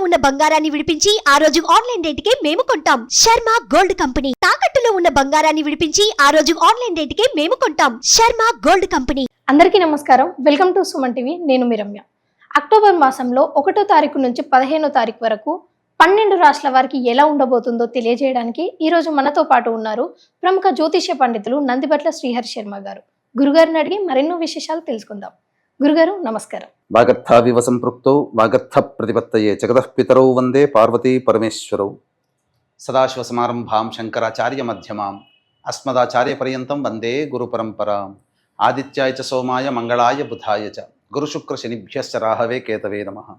ఉన్న బంగారాన్ని విడిపించి ఆ రోజు ఆన్లైన్ రేటుకే మేము కొంటాం. Sharma gold company. తాకట్టులో ఉన్న బంగారాన్ని విడిపించి ఆ రోజు ఆన్లైన్ రేటుకే మేము కొంటాం. Sharma gold company. అందరికీ నమస్కారం. Welcome to Suman TV. నేను మీ రమ్య. అక్టోబర్ మాసంలో 1వ తారీఖు నుంచి 15వ తారీఖు వరకు 12 రాష్ట్రాల వారికి ఎలా ఉండబోతుందో తెలియజేయడానికి ఈ రోజు మనతో పాటు ఉన్నారు ప్రముఖ జ్యోతిష్య పండితులు నందిబట్ల శ్రీహరి శర్మ గారు. గురుగారిని అడిగి మరెన్నో విశేషాలు తెలుసుకుందాం. గురుగారు నమస్కారం. వాగర్థావివ సంపృక్తౌ వాగర్థ ప్రతిపత్తయే జగతః పితరౌ వందే పార్వతీ పరమేశ్వరౌ. సదాశివ సమారంభాం శంకరాచార్య మధ్యమాం అస్మదాచార్య పర్యంతం వందే గురు పరంపరాం. ఆదిత్యాయ చ సోమాయ మంగళాయ బుధాయ చ గురు శుక్ర శనిభ్యశ్చ రాహవే కేతవే నమః.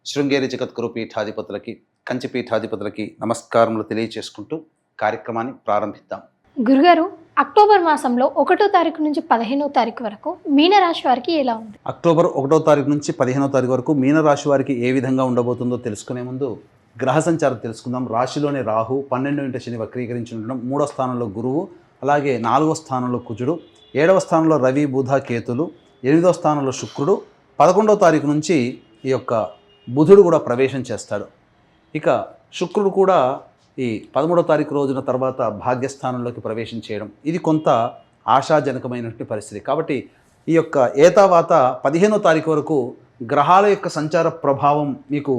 శృంగేరి జగద్గురు పీఠాధిపతులకి కంచి పీఠాధిపతులకి నమస్కారములు తెలియచేసుకుంటూ కార్యక్రమాన్ని ప్రారంభిద్దాం. గురుగారు, అక్టోబర్ మాసంలో 1వ తారీఖు నుంచి 15వ తారీఖు వరకు మీనరాశి వారికి ఎలా ఉంది? అక్టోబర్ 1వ తారీఖు నుంచి 15వ తారీఖు వరకు మీనరాశి వారికి ఏ విధంగా ఉండబోతుందో తెలుసుకునే ముందు గ్రహ సంచారం తెలుసుకుందాం. రాశిలోని రాహు, 12 ఇంట శని వక్రీకరించి ఉండడం, 3వ స్థానంలో గురువు, అలాగే 4వ స్థానంలో కుజుడు, 7వ స్థానంలో రవి బుధ కేతులు, 8వ స్థానంలో శుక్రుడు, 11వ తారీఖు నుంచి ఈ యొక్క బుధుడు కూడా ప్రవేశం చేస్తాడు. ఇక శుక్రుడు కూడా ఈ 13వ తారీఖు రోజున తర్వాత భాగ్యస్థానంలోకి ప్రవేశం చేయడం, ఇది కొంత ఆశాజనకమైనటువంటి పరిస్థితి. కాబట్టి ఈ యొక్క ఏతావాత 15వ తారీఖు వరకు గ్రహాల యొక్క సంచార ప్రభావం మీకు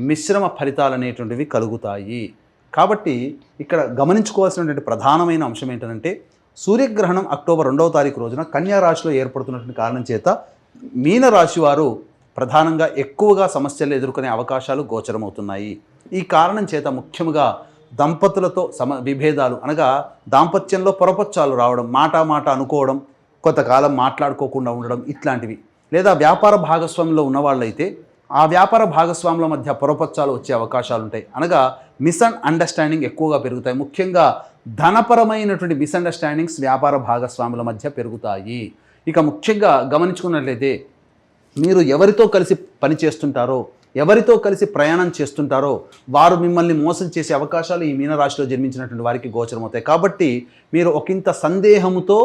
మిశ్రమ ఫలితాలు అనేటువంటివి కలుగుతాయి. కాబట్టి ఇక్కడ గమనించుకోవాల్సినటువంటి ప్రధానమైన అంశం ఏంటంటే, సూర్యగ్రహణం అక్టోబర్ 2వ తారీఖు రోజున కన్యా రాశిలో ఏర్పడుతున్నటువంటి కారణం చేత మీనరాశి వారు ప్రధానంగా ఎక్కువగా సమస్యలు ఎదుర్కొనే అవకాశాలు గోచరమవుతున్నాయి. ఈ కారణం చేత ముఖ్యంగా దంపతులతో విభేదాలు, అనగా దాంపత్యంలో పొరపచ్చాలు రావడం, మాట అనుకోవడం, కొంతకాలం మాట్లాడుకోకుండా ఉండడం, ఇట్లాంటివి. లేదా వ్యాపార భాగస్వామ్యంలో ఉన్నవాళ్ళైతే ఆ వ్యాపార భాగస్వాముల మధ్య పొరపచ్చాలు వచ్చే అవకాశాలు ఉంటాయి. అనగా మిస్అండర్స్టాండింగ్ ఎక్కువగా పెరుగుతాయి. ముఖ్యంగా ధనపరమైనటువంటి మిస్అండర్స్టాండింగ్స్ వ్యాపార భాగస్వాముల మధ్య పెరుగుతాయి. ఇక ముఖ్యంగా గమనించుకున్నట్లయితే, మీరు ఎవరితో కలిసి పని చేస్తుంటారో, ఎవరితో కలిసి ప్రయాణం చేస్తుంటారో వారు మిమ్మల్ని మోసం చేసే అవకాశాలు ఈ మీనరాశిలో జన్మించినటువంటి వారికి గోచరమవుతాయి. కాబట్టి మీరు ఒకంత సందేహముతో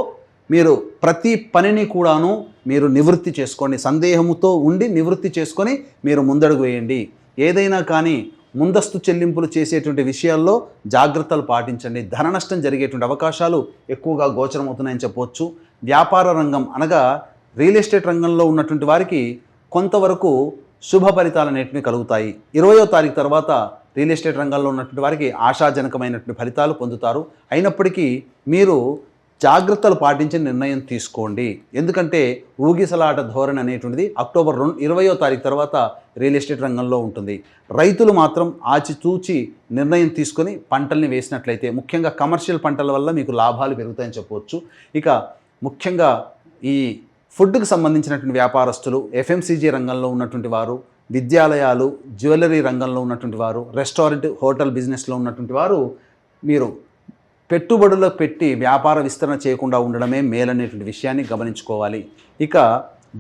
మీరు ప్రతి పనిని కూడాను మీరు నివృత్తి చేసుకోండి. సందేహముతో ఉండి నివృత్తి చేసుకొని మీరు ముందడుగు వేయండి. ఏదైనా కానీ ముందస్తు చెల్లింపులు చేసేటువంటి విషయాల్లో జాగ్రత్తలు పాటించండి. ధన నష్టం జరిగేటువంటి అవకాశాలు ఎక్కువగా గోచరమవుతున్నాయని చెప్పవచ్చు. వ్యాపార రంగం అనగా రియల్ ఎస్టేట్ రంగంలో ఉన్నటువంటి వారికి కొంతవరకు శుభ ఫలితాలు అనేటివి కలుగుతాయి. 20వ తారీఖు తర్వాత రియల్ ఎస్టేట్ రంగంలో ఉన్నటువంటి వారికి ఆశాజనకమైనటువంటి ఫలితాలు పొందుతారు. అయినప్పటికీ మీరు జాగ్రత్తలు పాటించి నిర్ణయం తీసుకోండి. ఎందుకంటే ఊగిసలాట ధోరణి అనేటువంటిది అక్టోబర్ 20వ తారీఖు తర్వాత రియల్ ఎస్టేట్ రంగంలో ఉంటుంది. రైతులు మాత్రం ఆచితూచి నిర్ణయం తీసుకొని పంటల్ని వేసినట్లయితే, ముఖ్యంగా కమర్షియల్ పంటల వల్ల మీకు లాభాలు పెరుగుతాయని చెప్పవచ్చు. ఇక ముఖ్యంగా ఈ ఫుడ్కి సంబంధించినటువంటి వ్యాపారస్తులు, ఎఫ్ఎంసీజీ రంగంలో ఉన్నటువంటి వారు, విద్యాలయాలు, జ్యువెలరీ రంగంలో ఉన్నటువంటి వారు, రెస్టారెంట్ హోటల్ బిజినెస్లో ఉన్నటువంటి వారు మీరు పెట్టుబడులు పెట్టి వ్యాపార విస్తరణ చేయకుండా ఉండడమే మేలనేటువంటి విషయాన్ని గమనించుకోవాలి. ఇక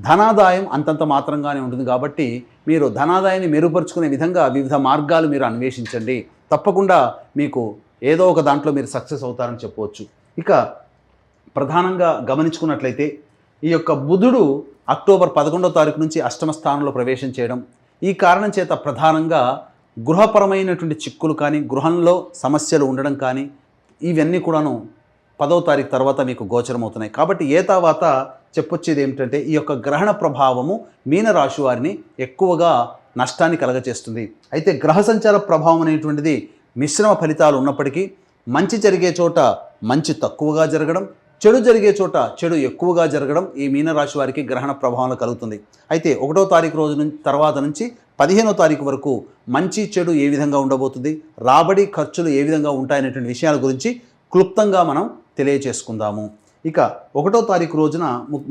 ధనాదాయం అంతంత మాత్రంగానే ఉంటుంది. కాబట్టి మీరు ధనాదాయాన్ని మెరుగుపరుచుకునే విధంగా వివిధ మార్గాలు మీరు అన్వేషించండి. తప్పకుండా మీకు ఏదో ఒక దాంట్లో మీరు సక్సెస్ అవుతారని చెప్పవచ్చు. ఇక ప్రధానంగా గమనించుకున్నట్లయితే, ఈ యొక్క బుధుడు అక్టోబర్ 11వ తారీఖు నుంచి 8వ స్థానంలో ప్రవేశం చేయడం, ఈ కారణం చేత ప్రధానంగా గృహపరమైనటువంటి చిక్కులు కానీ, గృహంలో సమస్యలు ఉండడం కానీ, ఇవన్నీ కూడాను 10వ తారీఖు తర్వాత మీకు గోచరమవుతున్నాయి. కాబట్టి ఏతావాత చెప్పొచ్చేది ఏమిటంటే, ఈ యొక్క గ్రహణ ప్రభావము మీనరాశి వారిని ఎక్కువగా నష్టాన్ని కలగచేస్తుంది. అయితే గ్రహ సంచార ప్రభావం అనేటువంటిది మిశ్రమ ఫలితాలు ఉన్నప్పటికీ, మంచి జరిగే చోట మంచి తక్కువగా జరగడం, చెడు జరిగే చోట చెడు ఎక్కువగా జరగడం ఈ మీనరాశి వారికి గ్రహణ ప్రభావంలో కలుగుతుంది. అయితే 1వ తారీఖు రోజు తర్వాత నుంచి 15వ తారీఖు వరకు మంచి చెడు ఏ విధంగా ఉండబోతుంది, రాబడి ఖర్చులు ఏ విధంగా ఉంటాయనేటువంటి విషయాల గురించి క్లుప్తంగా మనం తెలియచేసుకుందాము. ఇక 1వ తారీఖు రోజున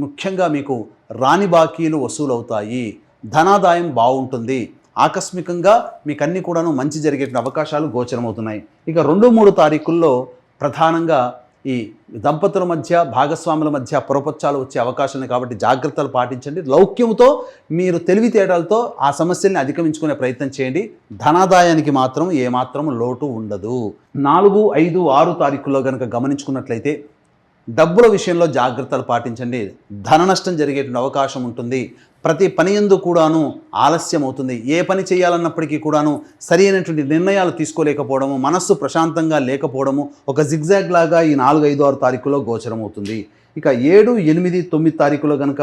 ముఖ్యంగా మీకు రాని బాకీలు వసూలు అవుతాయి, ధనాదాయం బాగుంటుంది, ఆకస్మికంగా మీకు అన్ని కూడాను మంచి జరిగేటువంటి అవకాశాలు గోచరమవుతున్నాయి. ఇక 2-3 తారీఖుల్లో ప్రధానంగా ఈ దంపతుల మధ్య, భాగస్వాముల మధ్య పొరపచ్చాలు వచ్చే అవకాశాలు కాబట్టి జాగ్రత్తలు పాటించండి. లౌక్యంతో మీరు తెలివితేటలతో ఆ సమస్యల్ని అధిగమించుకునే ప్రయత్నం చేయండి. ధనాదాయానికి మాత్రం ఏమాత్రం లోటు ఉండదు. 4, 5, 6 తారీఖుల్లో కనుక గమనించుకున్నట్లయితే డబ్బుల విషయంలో జాగ్రత్తలు పాటించండి. ధన నష్టం జరిగేటువంటి అవకాశం ఉంటుంది. ప్రతి పని యందు కూడాను ఆలస్యం అవుతుంది. ఏ పని చేయాలన్నప్పటికీ కూడాను సరి అయినటువంటి నిర్ణయాలు తీసుకోలేకపోవడము, మనస్సు ప్రశాంతంగా లేకపోవడము ఒక జిగ్జాగ్ లాగా ఈ 4, 5, 6 తారీఖులో గోచరం అవుతుంది. ఇక 7, 8, 9 తారీఖులో కనుక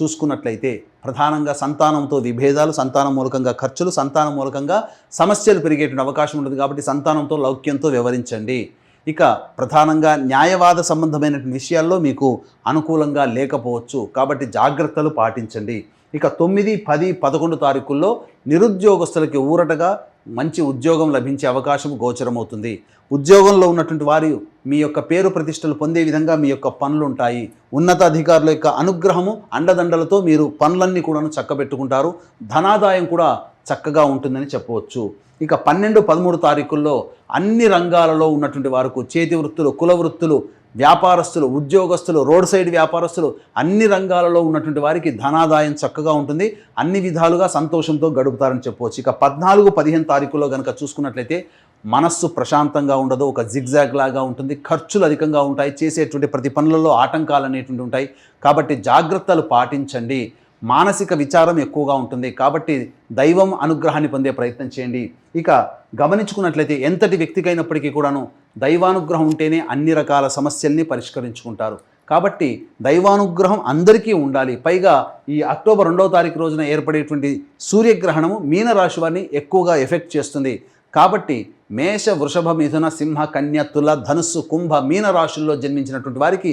చూసుకున్నట్లయితే ప్రధానంగా సంతానంతో విభేదాలు, సంతానం మూలకంగా ఖర్చులు, సంతానం మూలకంగా సమస్యలు పెరిగేటువంటి అవకాశం ఉంటుంది. కాబట్టి సంతానంతో లౌక్యంతో వ్యవహరించండి. ఇక ప్రధానంగా న్యాయవాద సంబంధమైనటువంటి విషయాల్లో మీకు అనుకూలంగా లేకపోవచ్చు. కాబట్టి జాగ్రత్తలు పాటించండి. ఇక 9, 10, 11 తారీఖుల్లో నిరుద్యోగస్తులకి ఊరటగా మంచి ఉద్యోగం లభించే అవకాశం గోచరమవుతుంది. ఉద్యోగంలో ఉన్నటువంటి వారు మీ యొక్క పేరు ప్రతిష్టలు పొందే విధంగా మీ యొక్క పనులు ఉంటాయి. ఉన్నతాధికారుల యొక్క అనుగ్రహము అండదండలతో మీరు పనులన్నీ కూడా చక్కబెట్టుకుంటారు. ధనాదాయం కూడా చక్కగా ఉంటుందని చెప్పవచ్చు. ఇక 12, 13 తారీఖుల్లో అన్ని రంగాలలో ఉన్నటువంటి వారికి చేతి వృత్తులు, కుల వృత్తులు, వ్యాపారస్తులు, ఉద్యోగస్తులు, రోడ్ సైడ్ వ్యాపారస్తులు అన్ని రంగాలలో ఉన్నటువంటి వారికి ధనాదాయం చక్కగా ఉంటుంది. అన్ని విధాలుగా సంతోషంతో గడుపుతారని చెప్పవచ్చు. ఇక 14, 15 తారీఖుల్లో కనుక చూసుకున్నట్లయితే మనస్సు ప్రశాంతంగా ఉండదు. ఒక జిగ్జాగ్ లాగా ఉంటుంది. ఖర్చులు అధికంగా ఉంటాయి. చేసేటువంటి ప్రతి పనులలో ఆటంకాలు అనేటువంటి ఉంటాయి. కాబట్టి జాగ్రత్తలు పాటించండి. మానసిక విచారం ఎక్కువగా ఉంటుంది. కాబట్టి దైవం అనుగ్రహాన్ని పొందే ప్రయత్నం చేయండి. ఇక గమనించుకున్నట్లయితే ఎంతటి వ్యక్తికైనప్పటికీ కూడాను దైవానుగ్రహం ఉంటేనే అన్ని రకాల సమస్యల్ని పరిష్కరించుకుంటారు. కాబట్టి దైవానుగ్రహం అందరికీ ఉండాలి. పైగా ఈ అక్టోబర్ 2వ తారీఖు రోజున ఏర్పడేటువంటి సూర్యగ్రహణము మీనరాశి వారిని ఎక్కువగా ఎఫెక్ట్ చేస్తుంది. కాబట్టి మేష, వృషభ, మిథున, సింహ, కన్య, తుల, ధనుస్సు, కుంభ, మీన రాశుల్లో జన్మించినటువంటి వారికి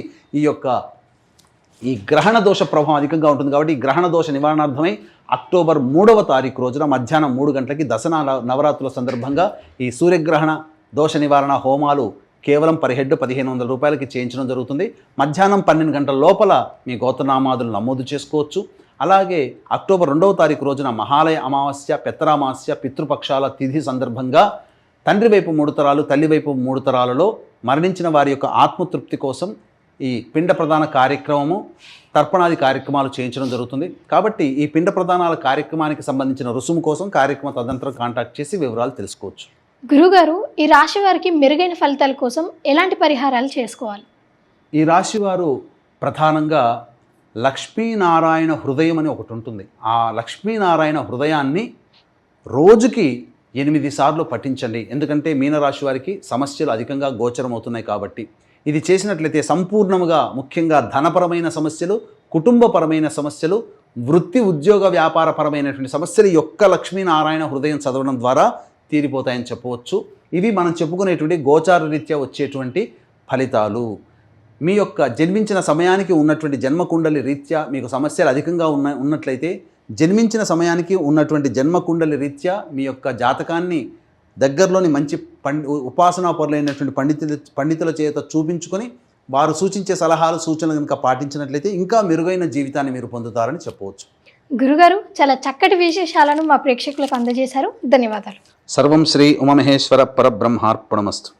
ఈ గ్రహణ దోష ప్రభావం అధికంగా ఉంటుంది. కాబట్టి ఈ గ్రహణ దోష నివారణార్థమై అక్టోబర్ 3వ తారీఖు రోజున మధ్యాహ్నం 3 గంటలకి దసరా నవరాత్రుల సందర్భంగా ఈ సూర్యగ్రహణ దోష నివారణ హోమాలు కేవలం పర్ హెడ్ 1500 రూపాయలకి చేయించడం జరుగుతుంది. మధ్యాహ్నం 12 గంటల లోపల మీ గోత్రనామాదులు నమోదు చేసుకోవచ్చు. అలాగే అక్టోబర్ 2వ తారీఖు రోజున మహాలయ అమావాస్య, పెత్తరామాస్య, పితృపక్షాల తిథి సందర్భంగా తండ్రి వైపు 3 తరాలు, తల్లి వైపు 3 తరాలలో మరణించిన వారి యొక్క ఆత్మతృప్తి కోసం ఈ పిండ ప్రదాన కార్యక్రమము, తర్పణాది కార్యక్రమాలు చేయించడం జరుగుతుంది. కాబట్టి ఈ పిండ ప్రదానాల కార్యక్రమానికి సంబంధించిన రుసుము కోసం కార్యక్రమ తదనంతరం కాంటాక్ట్ చేసి వివరాలు తెలుసుకోవచ్చు. గురుగారు, ఈ రాశి వారికి మెరుగైన ఫలితాల కోసం ఎలాంటి పరిహారాలు చేసుకోవాలి? ఈ రాశి వారు ప్రధానంగా లక్ష్మీనారాయణ హృదయం అని ఒకటి ఉంటుంది. ఆ లక్ష్మీనారాయణ హృదయాన్ని రోజుకి 8 సార్లు పఠించండి. ఎందుకంటే మీనరాశి వారికి సమస్యలు అధికంగా గోచరమవుతున్నాయి. కాబట్టి ఇది చేసినట్లయితే సంపూర్ణముగా, ముఖ్యంగా ధనపరమైన సమస్యలు, కుటుంబపరమైన సమస్యలు, వృత్తి ఉద్యోగ వ్యాపారపరమైనటువంటి సమస్యలు యొక్క లక్ష్మీనారాయణ హృదయం చదవడం ద్వారా తీరిపోతాయని చెప్పవచ్చు. ఇవి మనం చెప్పుకునేటువంటి గోచార రీత్యా వచ్చేటువంటి ఫలితాలు. మీ యొక్క జన్మించిన సమయానికి ఉన్నటువంటి జన్మకుండలి రీత్యా మీకు సమస్యలు అధికంగా ఉన్నట్లయితే జన్మించిన సమయానికి ఉన్నటువంటి జన్మకుండలి రీత్యా మీ యొక్క జాతకాన్ని దగ్గరలోని మంచి ఉపాసనాపరులైనటువంటి పండితుల చేత చూపించుకొని వారు సూచించే సలహాలు, సూచనలు కనుక పాటించినట్లయితే ఇంకా మెరుగైన జీవితాన్ని మీరు పొందుతారని చెప్పవచ్చు. గురుగారు, చాలా చక్కటి విశేషాలను మా ప్రేక్షకులకు అందజేశారు. ధన్యవాదాలు. సర్వం శ్రీ ఉమామహేశ్వర పరబ్రహ్మార్పణమస్తు.